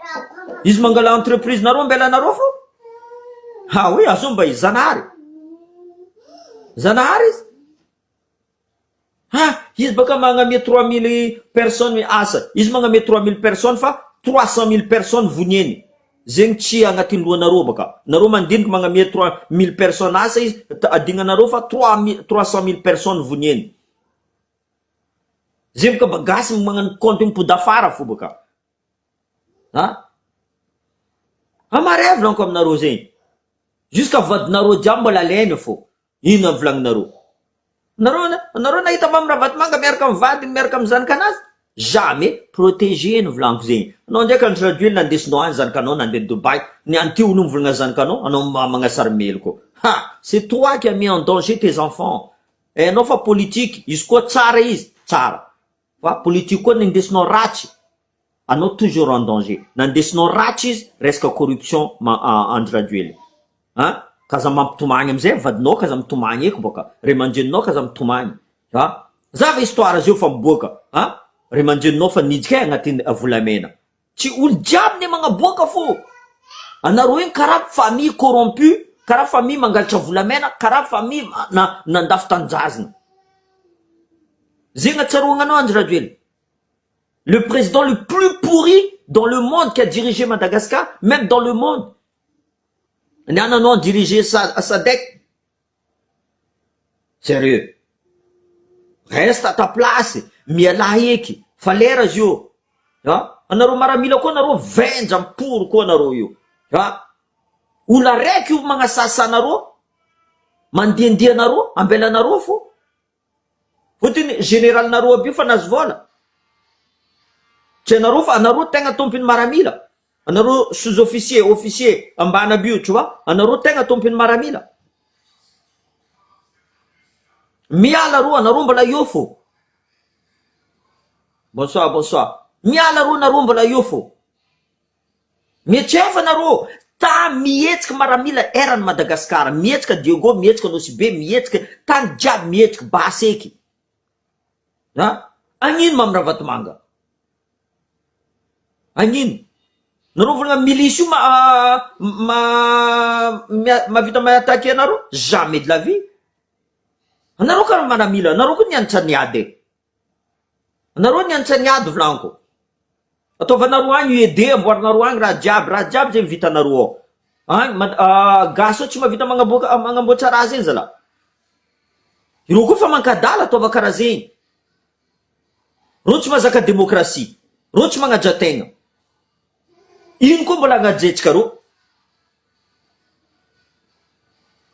Izy mangala entreprise nareo ambela nareo fo? Ah oui, azo mba izy Zanahary. Zanahary izy. Izy baka magnamia 3000 personnes asa, izy magnamia 3000 personnes fa 300 000 personnes vonjeny. Zegny tsy agnatin'ny lohanareo baka. Nareo mandiniky magnamia 3000 personnes asa izy, adignanareo fa 300 000 personnes vonjeny. Zegny baka bagasy magnano compte mipody afara fo baka. Amarevy lanko aminareo zegny. Jusqu'à vadinareo jiaby mbola leny fo. Ino volagninareo? Nareo nahita Mamirahabatomanga miaraka amin'ny vadiny, miaraka amin'ny zanakanazy? Jamais. Protéger ny volaniko zegny. Anao ndraiky Andry Rajoelina nandesinao any zanakanao nandeha Dubaï. Ny anty hono mivolagna zanakanao, anao magnasary meloko. C'est toi qui as mis en danger tes enfants. Anao fa politique, izy koa tsara izy, tsara. Fa politique koa nandesinao ratsy. Anao toujours en danger. Nandesinao ratsy izy, resaka corruption Andry Rajoelina. Kaza mampitomagny amizay vadinao kaza mitomagny eky boka. Ray aman-dreninao kaza mitomagny. Zava histoire zio fa miboaka. Ray aman-dreninao fa nidika agnatin'ny volamena. Tsy olo jiaby ne magnaboaka fo. Anareo igny karaha famille corrompu, karaha famille mangalatra volamena, karaha famille nandafy tanjazina. Zegny atsaroagnanao Andry Rajoelina. Le président le plus pourri dans le monde qui a dirigé Madagascar, même dans le monde. Nananao diriger SADC. Sérieux. Reste à ta place. Miala eky. Falera zio. Anareo maramila koa anareo venja mporo koa anareo io. Olo araiky io magnasasa anareo. Mandiandia anareo. Ambela anareo fo. Fotony général nareo aby io fa nazy vola. Tsy anareo fa anareo tegna tompiny maramila. Anareo sous-officier, officier, ambana aby io, tu vois? Anareo tegna tompiny maramila. Miala ro anareo mbola io fo. Bonsoir, bonsoir. Miala ro anareo mbola io fo. Mietsefa anareo. Ta mietsika maramila eran'ny Madagasikara. Mietsika Diego, mietsika Nosibe, mietsika tany jiaby mietsika baseky. Agnino Mamirahabatomanga? Agnino? Nareo volagna milice io mavita mahatake anareo? Jamais de la vie. Anareo karaha maramila, anareo koa nianatra niady. Anareo nianatra niady volaniko. Ataovanareo agny UED, amboarinareo agny raha jiaby zegny vitanareo ao. Gaso tsy mavita magnamboatra raha zegny zala. Ireo koa fa mankadala ataova karaha zegny. Reo tsy mahazaka demokrasia. Reo tsy magnaja tegna. Ino koa mbola agnajetsika ro?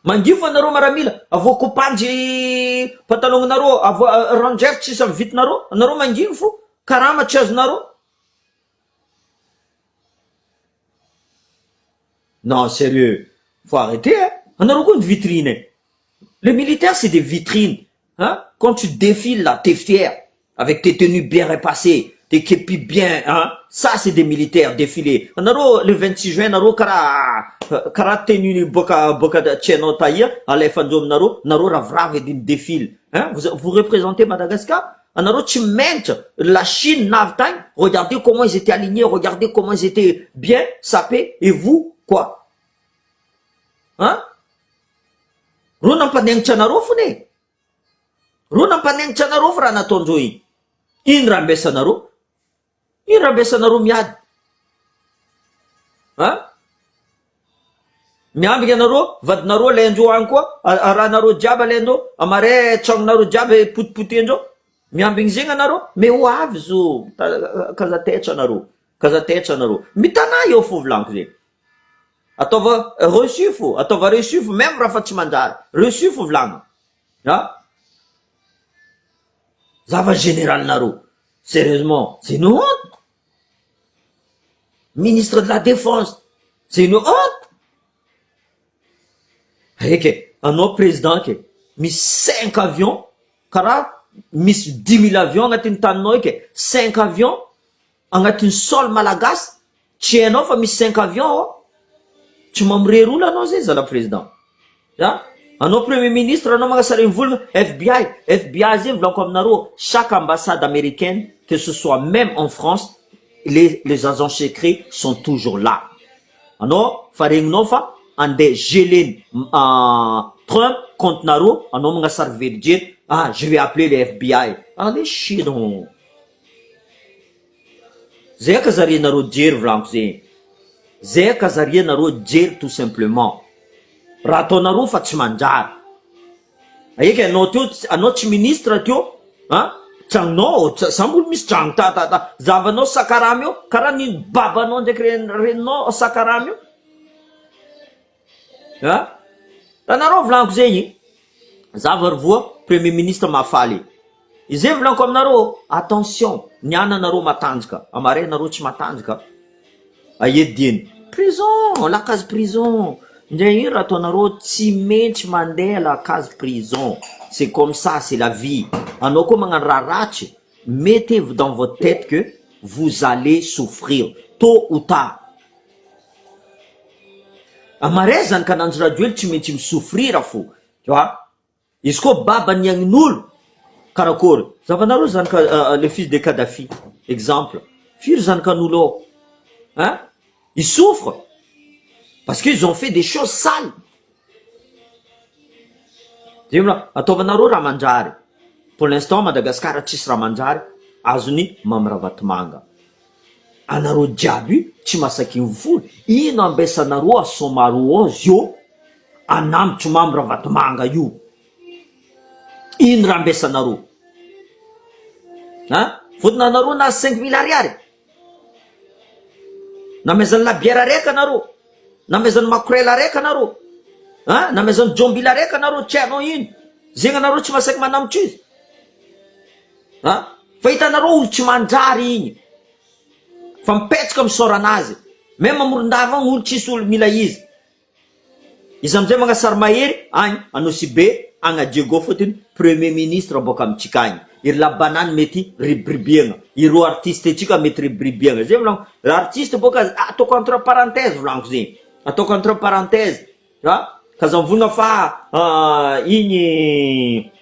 Mangifo anareo maramila, avo kopanjy patalognanareo, avo rangère tsisy amin'ny vitinareo, anareo mangifo, karama tsy azonareo. Non, sérieux, faut arrêter, hein? Anareo koa une vitrine. Les militaires, c'est des vitrines. Quand tu défiles là, t'es fier, avec tes tenues bien repassées. T'es képi bien, ça c'est des militaires défilés. Naro le 26 juin, naro kara tenu boka tcheno taïa, alefandom naro ravrave d'une défile. Vous représentez Madagascar? Naro tu mentes la Chine navtang, regardez comment ils étaient alignés, regardez comment ils étaient bien sapés, et vous, quoi? Rona paneng chanaro fune. Rona paneng chanaro frana tonjoi. Indra besanaro. Ino raha ambesanareo miady? Miambika anareo, vadinareo alaindreo agny koa, arahanareo jiaby alaindreo, amare tragnonareo jiaby potipotiandreo. Miambigny zegny anareo, me ho avy zo, kazatetra anareo. Mitana eo fo volaniko zegny. Ataova reçu fo, même raha fa tsy manjary. Reçu fo volagno. Zava général nareo. Sérieusement, c'est une honte. Ministre de la Défense, c'est une honte. Anao président ke, misy 5 avions, karaha misy 10 000 avions agnatin'ny taninao ke, 5 avions agnatin'ny sol malagasy, tsy hainao fa misy 5 avions, tsy mamrerola anao zay zala président. Anao premier ministre, anao magnasary volagna, FBI zay volaniko aminareo, chaque ambassade américaine, que ce soit même en France, les agents secrets sont toujours là. Anao fa regninao fa ande geleny Trump contre Naro, en homme veut ah, je vais appeler les FBI. Allez chier donc. Zay kazari Naro dire vlanko zay. Zay kazari Naro dire tout simplement. Rato Naro fa tsy manjary. Aïe, anao tsy ministre tio, hein? Trangnao, sambolo misy tragno zavanao sakaramy io, karaha ny babanao ndraiky reninao sakaramy io. Hein? Tanarao volaniko zegny, zavarovoa, premier ministre mafaly. Izay volaniko aminareo, attention, niananareo matanjaka, amarenareo tsy matanjaka. Aediny, prison, la case prison. Ndray ino raha ataonareo tsy maintsy mandeha la case prison. C'est comme ça, c'est la vie. Anao koa magnano raha ratsy, mettez-vous dans votre tête que vous allez souffrir, tôt ou tard. Amare zany ka nanjo radio tsy maintsy misouffrir fo, tu vois. Izy koa baba niagnin'olo, karakory. Zavanareo zany ka le fils de Kadhafi, exemple. Firy zany kan'olo, hein? Ils souffrent. Parce qu'ils ont fait des choses sales. Ataovanareo raha manjary. Pour l'instant, Madagascar tsisy raha manjary, azony Mamravatomanga. Anareo jiaby tsy masaky mivoly. Ino ambesanareo asomareo zio anambotry Mamravatomanga io? Ino raha ambesanareo? Hein? Vodinanareo na 5 000 ariary. Namezany labiera reka anareo. Namezany makorela reka anareo. Hein? Namezany jombila reka anareo, tsy hainao ino. Zegny anareo tsy masaky manambotry izy. Hein? Fa hitanareo olo tsy manjary igny. Fa mipetraka misora anazy. Même amoron-dava olo tsisy olo mila izy. Izy amizay magnasary mahery, agny, anosy be, agna Diego fotiny, premier ministre boka amitsika agny. Iry labanany mety ribribiagna. Ireo artiste atsika mety ribribiagna. Zay volanko, artiste boka, ataoko entre parenthèse volanko zegny. Ataoko entre parenthèse. Kaza mivolagna fa, igny,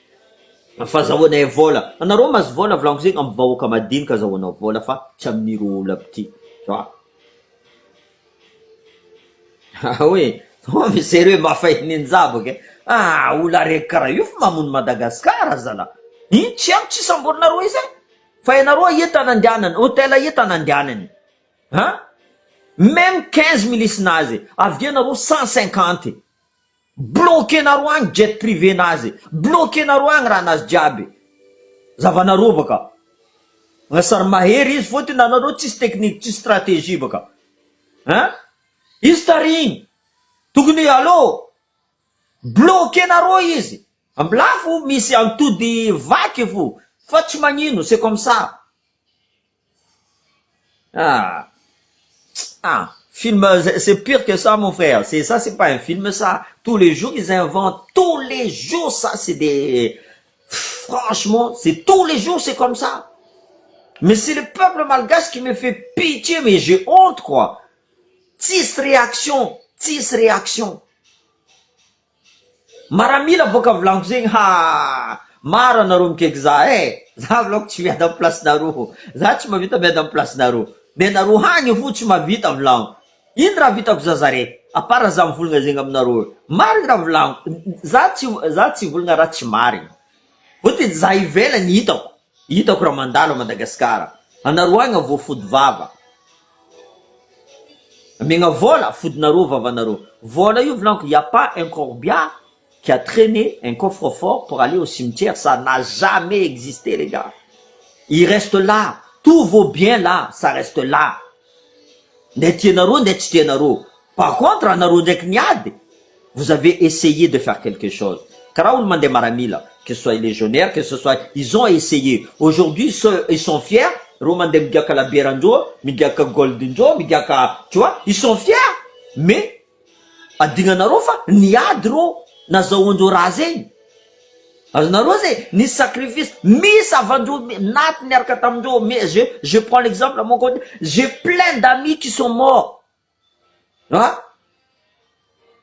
fahazahoana vola. Anareo mahazo vola volanko zegny amin'ny vahoaka madinika azahoana vola fa tsy amin'ireo olo aby ty. Ah oui, mais sérieux mafahiny anjabaka. Ah, olo araiky karaha io fa mamono Madagasikara zala. Ino tsy ampy tsy samborinareo izy? Fa ianareo ieta nandianany, hôtel ieta nandianany. Hein? Même 15 000 isinazy, avianareo 150. Bloqué nareo agny jet privé nazy. Bloqué nareo agny raha nazy jiaby. Zavanareo baka. Ngasary mahery izy fotiny anareo tsisy technique, tsisy stratégie baka. Hein? Izy tarigny. Tokony allo. Bloqué nareo izy. Amblafo misy antody vaky fo. Fa tsy magnino, c'est comme ça. Film, c'est pire que ça, mon frère. C'est pas un film, ça. Tous les jours, ils inventent. Tous les jours, ça, c'est des... Franchement, c'est tous les jours, c'est comme ça. Mais c'est le peuple malgache qui me fait pitié, mais j'ai honte, quoi. 6 réactions. 6 réactions. Maramila boka volanko zegny, maro anareo mikaiky za, za volanko tsy miady amin'ny place nareo. Za tsy mavita miady amin'ny place nareo. Mais nareo hagny fo tsy mavita volanko. Ino raha vitako zazare? À part za mivolagna zegny aminareo. Marigny raha volanko. Za tsy volagna raha tsy marigny. Fotiny za ivelany hitako. Hitako raha mandalo a Madagasikara. Anareo agny voafody vava. Megna vola, fodinareo vavanareo. Vola io volanko, y a pas un corbillard qui a traîné un coffre-fort pour aller au cimetière. Ça n'a jamais existé, les gars. Il reste là. Tous vos biens là, ça reste là. Par contre, vous avez essayé de faire quelque chose. Que ce soit les légionnaires, que ce soit... Ils ont essayé. Aujourd'hui, ils sont fiers. Tu vois, ils sont fiers. Mais, ni sacrifice, je prends l'exemple à mon côté. J'ai plein d'amis qui sont morts. Hein?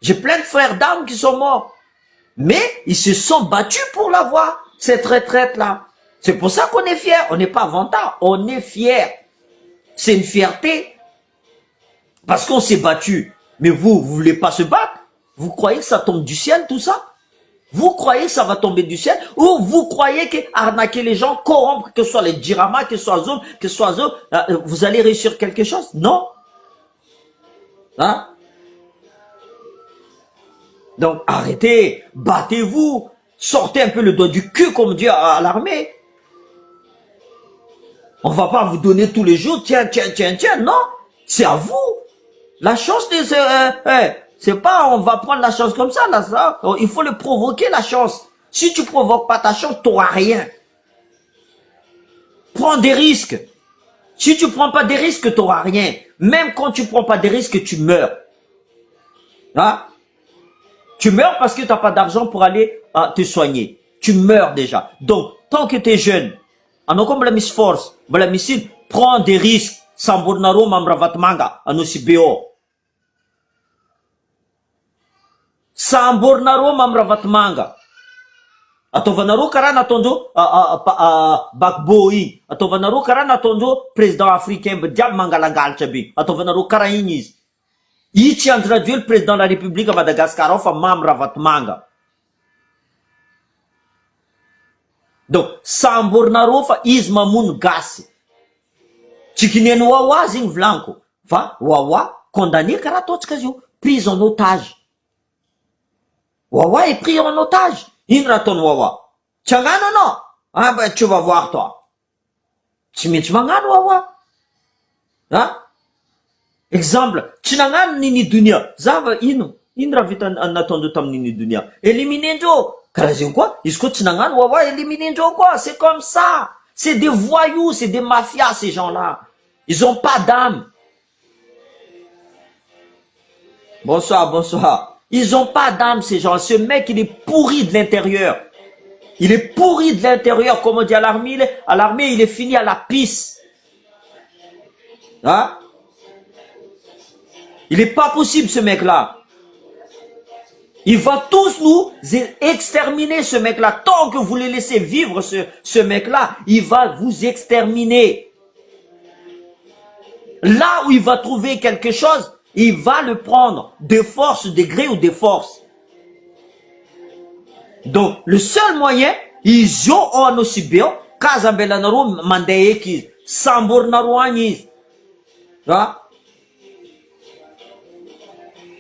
J'ai plein de frères d'armes qui sont morts. Mais ils se sont battus pour l'avoir, cette retraite-là. C'est pour ça qu'on est fiers. On n'est pas vantard, on est fiers. C'est une fierté. Parce qu'on s'est battu. Mais vous voulez pas se battre? Vous croyez que ça tombe du ciel, tout ça? Vous croyez que ça va tomber du ciel ou vous croyez que arnaquer les gens, corrompre, que ce soit les diramas, que ce soit Zoom, que ce soit Zoom, vous allez réussir quelque chose? Non. Hein? Donc arrêtez, battez-vous, sortez un peu le doigt du cul comme dit à l'armée. On va pas vous donner tous les jours, tiens, non, c'est à vous. La chance, c'est pas on va prendre la chance comme ça, là, ça. Il faut le provoquer, la chance. Si tu provoques pas ta chance, tu n'auras rien. Prends des risques. Si tu prends pas des risques, tu n'auras rien. Même quand tu prends pas des risques, tu meurs. Hein? Tu meurs parce que tu n'as pas d'argent pour aller te soigner. Tu meurs déjà. Donc, tant que tu es jeune, comme la Miss Force, la missile, prends des risques. Sambornaro mamravatmanga, anosibeo. Sambornaro mamravatmanga. Atovanaro kara natonjo bakboy. Atovanaro kara natonjo président africain bdiab mangalangalcha bi. Atovanaro kara inis. Ichi introduit le président de la République à Madagascar of mamravatmanga. Donc sambornaro fa ismamun gasi. Tchikinien wawa zing vlanko. Fa wawa condamné kara totskazio, pris en otage. Wawa est pris en otage. Inraton wawa. Tchangano non. Ah ben tu vas voir toi. Tchimitsmangano wawa. Hein? Exemple, tchinangan nini dunia. Zava ino. Inra vita natondu tam nini dunia. Éliminenjo. Karazin quoi? Isko tchinangan wawa éliminenjo quoi? C'est comme ça. C'est des voyous, c'est des mafias ces gens-là. Ils ont pas d'âme. Bonsoir, bonsoir. Ils ont pas d'âme, ces gens. Ce mec, il est pourri de l'intérieur. Il est pourri de l'intérieur, comme on dit à l'armée. À l'armée, il est fini à la pisse. Hein? Il est pas possible, ce mec-là. Il va tous nous exterminer, ce mec-là. Tant que vous les laissez vivre, ce mec-là, il va vous exterminer. Là où il va trouver quelque chose, il va le prendre de force, de gré ou de force. Donc, le seul moyen, ils ont en osibio, Kazambelanaro Mandeeki, Sambor Narouanis.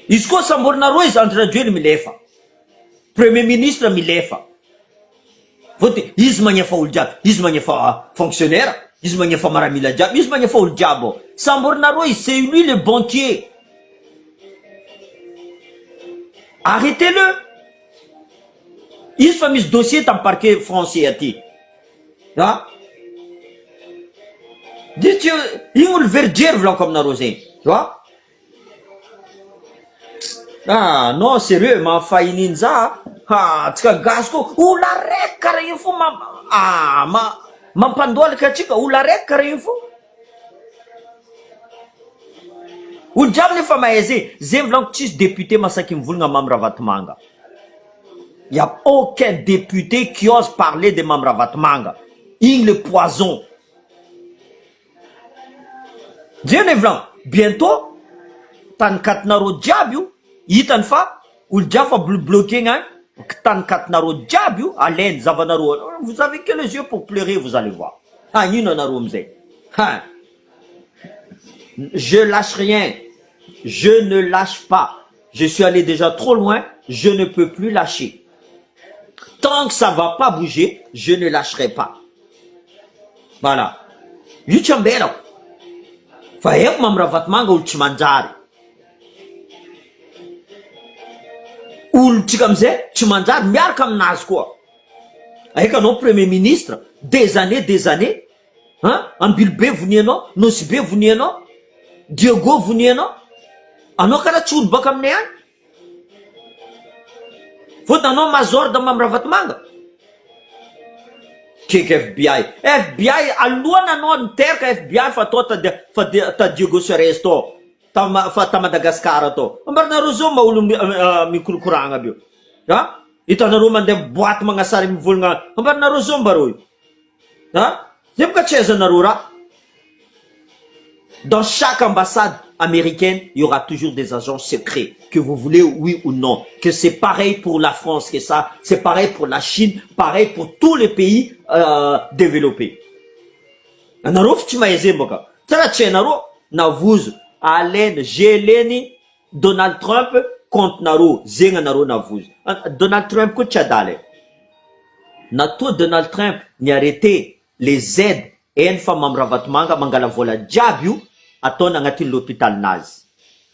Isko Sambor Naro is introduire Milefa. Premier ministre Milefa. Vote, Ismanyafa Uljab, Ismanyafa fonctionnaire, Ismanyafa Maramila Jab, Ismanyafa Uljabo. Sambor Naro, c'est lui le banquier. Arrêtez-le. Il fait mis dossier dans le parquet français. Hein? Dites-tu, il va le verdir comme Narosé. Tu vois? Ah, non, sérieux, ma faille ninja. Ah, tu as gasto. Ou la rec, car il faut ma. Ah, ma pandoile kachika, ou la rec, car il faut. Ou diable les femmes aisées. Zemvlank tis député, ma sakim vulga mamravatmanga. Il n'y a aucun député qui ose parler de mamravatmanga. Il le poison. Dieu ne vlant. Bientôt, tan katnaro diabiou. Itan fa, ou le diable bloqué, hein, tan katnaro diabiou, à l'aide, zavanaro. Vous avez que les yeux pour pleurer, vous allez voir. Ah, hein. Je lâche rien. Je ne lâche pas. Je suis allé déjà trop loin. Je ne peux plus lâcher. Tant que ça ne va pas bouger, je ne lâcherai pas. Voilà. Yuchambero. Fayek mamravatmanga ulchimanjari. Ulchikamze, chimanjari miarkam nasko. Avec un premier ministre, des années. Hein? Ambilbe vunieno, Nosibe vunieno, Diogo vunieno. Anokara chud bakam nean. Faut un homme mazor de mamravatmanga. Kik FBI. FBI, aluan anon terka FBI fatota ta Diogo Seresto. Ta Madagascar to. Ambar na rozoma ulum mikulkuranga bio. Ha? Ito na ruman de buat mga sarim vulnga. Ambar na rozom baroy. Ha? Dim ka cheza narura. Dans chaque ambassade américaine, il y aura toujours des agents secrets, que vous voulez oui ou non. Que c'est pareil pour la France, que ça, c'est pareil pour la Chine, pareil pour tous les pays développés. Anareo tsy mahay boka. Tsara tsy hainareo navozo alainy geleny Donald Trump contre nareo, zegny anareo navozo. Donald Trump koa tsy adaly. Natao Donald Trump ni arrêté les aides eny fa Mamiravatomanga mangala vola jiaby io ataony agnatin'ny l'hôpitalinazy.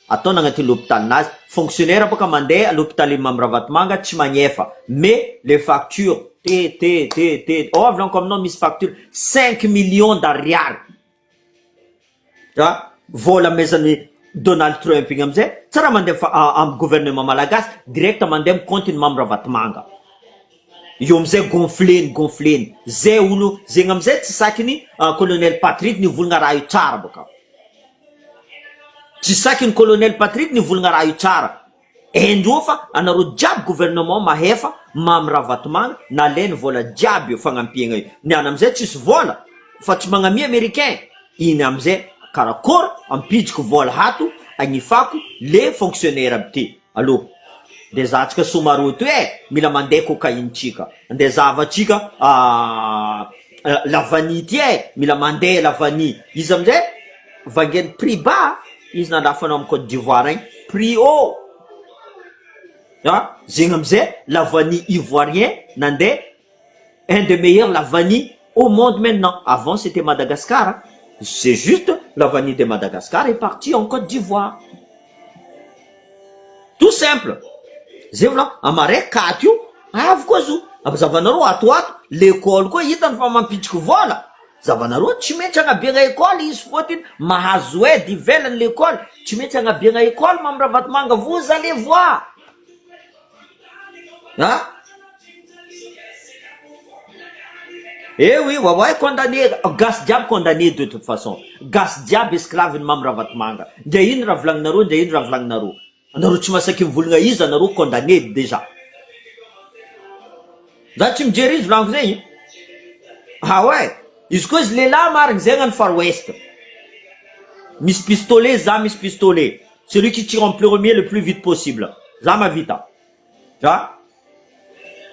Ataony agnatin'ny l'hôpitalinazy. Fonctionnaire boka mandeha à l'hôpital Mamiravatomanga tsy magnefa. Mais les factures oh avy lanko aminao misy facture 5 millions d'ariary. Vola mezan'ny Donald Trump igny amizay tsara mandeha am gouvernement malagasy direct mandeha am compte ny Mamiravatomanga. Io amizay gonfleny. Zay olo zegny amizay tsy sakiny colonel Patrick nivolagna raha io tsara boka. Tsy sakiny colonel Patrick nivolagna raha io tsara. Endreo fa anareo jiaby gouvernement mahefa Mamiravatomanga nalainy vola jiaby io fagnampiagna io. Niany amizay tsisy vola fa tsy magnamia américain. Iny amizay karakory ampijiko vola hato agnifako le fonctionnaire aby ty. Allô de zatsika somaro to mila mandeha cocaïne tsika. Andeha zavatsika Lavany ty mila mandeha Lavany. Izy amizay vangeny prix bas izy nalafanao am Côte d'Ivoire agny prix haut. Zegny amizay Lavany ivoirien nandeha un des meilleurs Lavany au monde maintenant. Avant c'était Madagascar. C'est juste Lavany de Madagascar est parti en Côte d'Ivoire. Tout simple. Zay volagno amare katy io avy koa zo aby zavanareo atoato l'école koa hitany fa mampitriky vola. Zavanareo tsy maintsy agnabiagna école izy fôtiny mahazo aide ivelany l'école. Tsy maintsy agnabiagna école Mamiravatomanga. Vous allez voir. Eh oui, ouais, condamné, gas diable condamné de toute façon. Gas diable esclave de Mamiravatomanga. De ino raha volagninareo, de ino raha volagninareo. Anareo tsy masaky mivolagna izy anareo condamné déjà. Za tsy mijery izy volaniko zegny. Ah ouais, izy koa izy lehilahy marigny zegny any Far West. Misy pistolet, za misy pistolet. Celui qui tire en premier le plus vite possible. Za ma vita. Tu vois?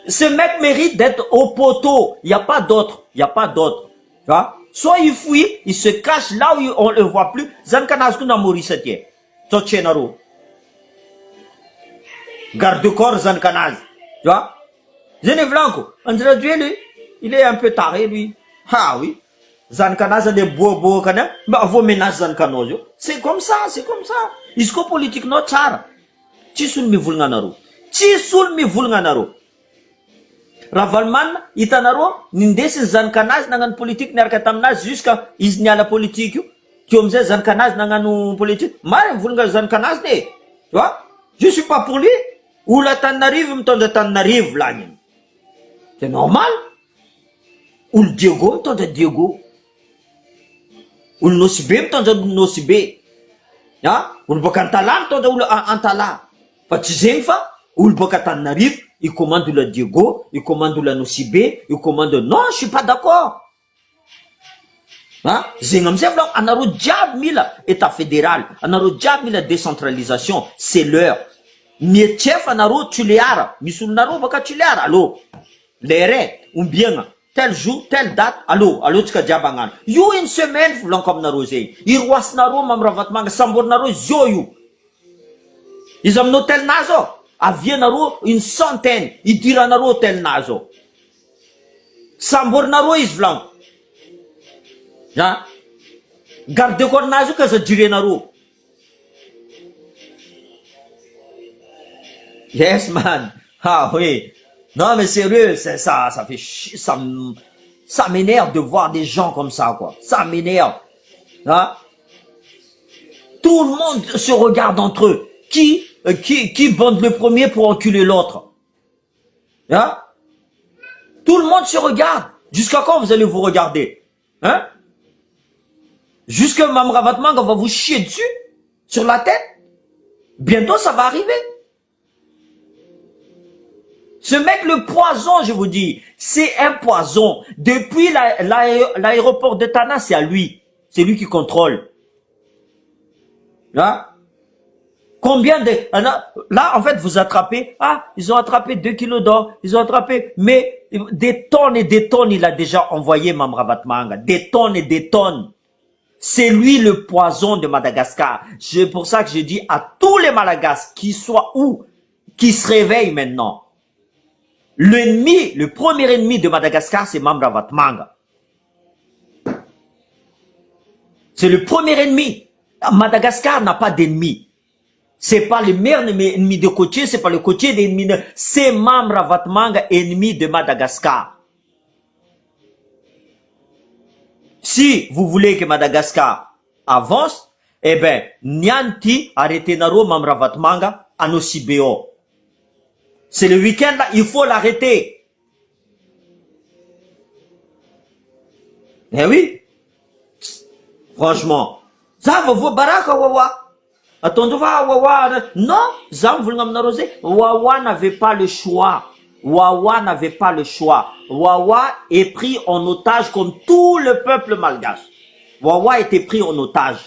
Ce mec mérite d'être au poteau. Il n'y a pas d'autre. Il n'y a pas d'autre. Tu vois? Soit il fuit, il se cache là où on ne le voit plus. Zankanazku na Maurice tie. Tochenaro. Garde-corps Zankanaz. Tu vois? Zene Blanco. On dirait lui. Il est un peu taré, lui. Ah oui. Zankanaz a des beaux quand même. Mais vous menacez Zankanoz. C'est comme ça, c'est comme ça. Isko politique no tsara. Tisul mi vulnganaro. Tisul mi vulnganaro. Ravalman itanaro nindesiny zanakanazy nagnano politique niaraka taminazy jusqu'à izy niala politique io. Teo amizay zanakanazy nagnano politique. Mariny volagna zanakanazy ne. Tu vois? Je suis pas pour lui. Olo Antananarivo mitondra Antananarivo lagniny. C'est normal. Olo Diego mitondra Diego. Olo Nosibe mitondra Nosibe. Olo boka Antala mitondra olo Antala. Fa tsy zegny fa olo boka Antananarivo il commande la Diego, il commande la Nocibé, il commande... Non, je suis pas d'accord. Zegny amizay volagno anareo jiaby mila état fédéral, anareo jiaby mila décentralisation, c'est l'heure. Mietchefa anareo Tchuléara, misy olonareo baka Tchuléara, allô. Lere, ombiagna, tel jour, telle date, allô tsika jiaby agnano. Io une semaine volagno aminareo zegny. Iroasinareo Mamiravatomanga, samborinareo zio io. Izy amin'ny hôtelnazy ao. Avianareo une centaine, idiranareo hôtelnazy ao. Samborinareo izy volagno. Garde de corps nazy io kaza direnareo. Yes man. Ah oui. Non mais sérieux, c'est ça fait ça m'énerve de voir des gens comme ça quoi. Ça m'énerve. Tout le monde se regarde entre eux. Qui bande le premier pour enculer l'autre? Tout le monde se regarde. Jusqu'à quand vous allez vous regarder? Jusqu'à Mamiravatomanga va vous chier dessus? Sur la tête? Bientôt ça va arriver. Ce mec, le poison, je vous dis, c'est un poison. Depuis l'aéroport de Tana, c'est à lui. C'est lui qui contrôle. Hein? Combien de... Là, en fait, vous attrapez... Ah, ils ont attrapé 2 kilos d'or. Ils ont attrapé... Mais des tonnes et des tonnes, il a déjà envoyé Mamravat Manga. Des tonnes et des tonnes. C'est lui le poison de Madagascar. C'est pour ça que je dis à tous les Malagasy, qu'ils soient où, qui se réveillent maintenant. L'ennemi, le premier ennemi de Madagascar, c'est Mamravat Manga. C'est le premier ennemi. Madagascar n'a pas d'ennemi. C'est pas le meilleur ennemi de côtier, c'est pas le côtier d'ennemi. C'est Mamravat Manga, ennemi de Madagascar. Si vous voulez que Madagascar avance, eh ben, Nyanti arrêtez Naro Mamravat Manga à Nosibeo. C'est le week-end là, il faut l'arrêter. Eh oui. Franchement. Ça va vous baraka wawa. Attendez, Wawa, non, Wawa n'avait pas le choix. Wawa n'avait pas le choix. Wawa est pris en otage comme tout le peuple malgache. Wawa était pris en otage.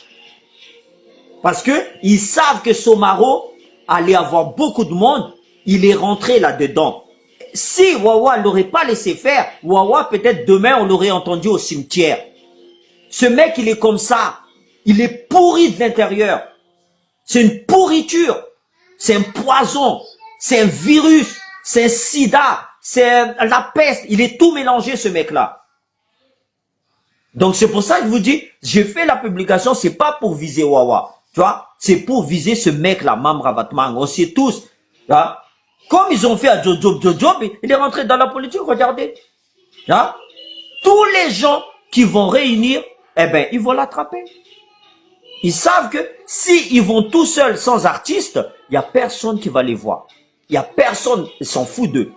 Parce que ils savent que Somaro allait avoir beaucoup de monde. Il est rentré là-dedans. Si Wawa l'aurait pas laissé faire, Wawa peut-être demain on l'aurait entendu au cimetière. Ce mec il est comme ça. Il est pourri de l'intérieur. C'est une pourriture, c'est un poison, c'est un virus, c'est un sida, c'est la peste. Il est tout mélangé ce mec-là. Donc c'est pour ça que je vous dis, j'ai fait la publication, c'est pas pour viser Wawa, tu vois, c'est pour viser ce mec-là, Mamravat Manga. On sait tous, tu vois, comme ils ont fait à Jojob, il est rentré dans la politique, regardez. Tu vois, tous les gens qui vont réunir, eh ben, ils vont l'attraper. Ils savent que si ils vont tout seuls sans artistes, il n'y a personne qui va les voir. Il n'y a personne, ils s'en foutent d'eux.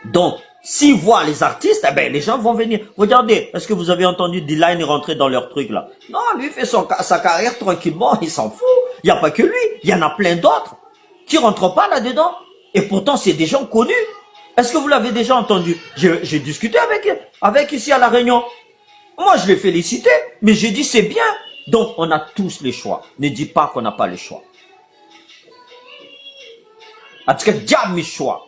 Donc, s'ils voient les artistes, eh ben, les gens vont venir. Regardez, est-ce que vous avez entendu D-Line rentrer dans leur truc là? Non, lui il fait sa carrière tranquillement, il s'en fout. Il n'y a pas que lui, il y en a plein d'autres qui rentrent pas là-dedans. Et pourtant, c'est des gens connus. Est-ce que vous l'avez déjà entendu? J'ai discuté avec ici à La Réunion. Moi, je l'ai félicité, mais j'ai dit c'est bien. Donc, on a tous les choix. Ne dis pas qu'on n'a pas le choix. En tout cas, diable mes choix.